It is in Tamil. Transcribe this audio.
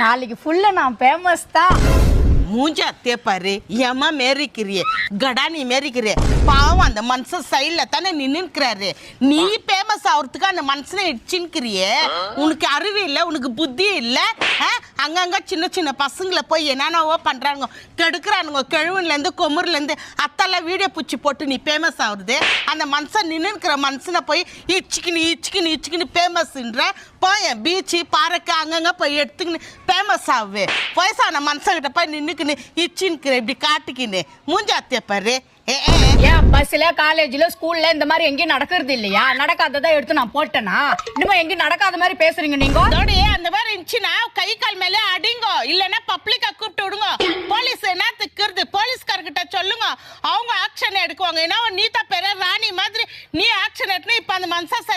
நாளைக்கு ஃபுல்லா நான் ஃபேமஸ் தான். மூஞ்சா தேப்பாரு ஏமா மேரிக்கிறியே கடானி மேரிக்கிறியே பாவம் அந்த மனுஷன் சைட்ல தானே நின்னுக்கிறாரு. நீ ஃபேமஸ் ஆகிறதுக்கு அந்த மனுஷனை இடிச்சுன்னுக்கிறியே. உனக்கு அறிவு இல்லை, உனக்கு புத்தி இல்லை. அங்கங்க சின்ன சின்ன பசங்களை போய் என்னென்னவோ பண்றாங்க, கெடுக்கிறானுங்க. கிழவுலேருந்து கொமுறுலேருந்து அத்தெல்லாம் வீடியோ பிடிச்சி போட்டு நீ ஃபேமஸ் ஆகுறது. அந்த மனுஷன் நின்னுக்கிற மனுஷனை போய் இச்சுக்கின்னு ஃபேமஸ்ன்ற போய் பீச்சு பாறைக்கு அங்கங்க போய் எடுத்துக்கின்னு ஃபேமஸ் ஆகுது. வயசான மனுஷங்கிட்ட போய் நின்னுக்கின்னு இச்சின்னுக்கிற இப்படி காட்டிக்கின்னு மூஞ்சாத்திய பாரு. ஏன் பஸ்ல காலேஜ்ல ஸ்கூல்ல இந்த மாதிரி எங்கேயும் நடக்கிறது இல்லையா? நடக்காததா எடுத்து நான் போட்டேனா? இன்னும் எங்கேயும் நடக்காத மாதிரி பேசுறீங்க நீங்க. அந்த மாதிரி இருந்துச்சுன்னா கை கால் மேல அடிங்க, இல்லன்னா பப்ளிக்கா கூப்பிட்டு விடுங்க. போலீஸ் என்ன திக்கிறது, போலீஸ்காரர்கிட்ட சொல்லுங்க, அவங்க ஆக்ஷன் எடுக்குவாங்க. ஏன்னா நீதா பேர ராணி மாதிரி நீ ஆக்ஷன் எடுத்து இப்ப அந்த மனுஷன்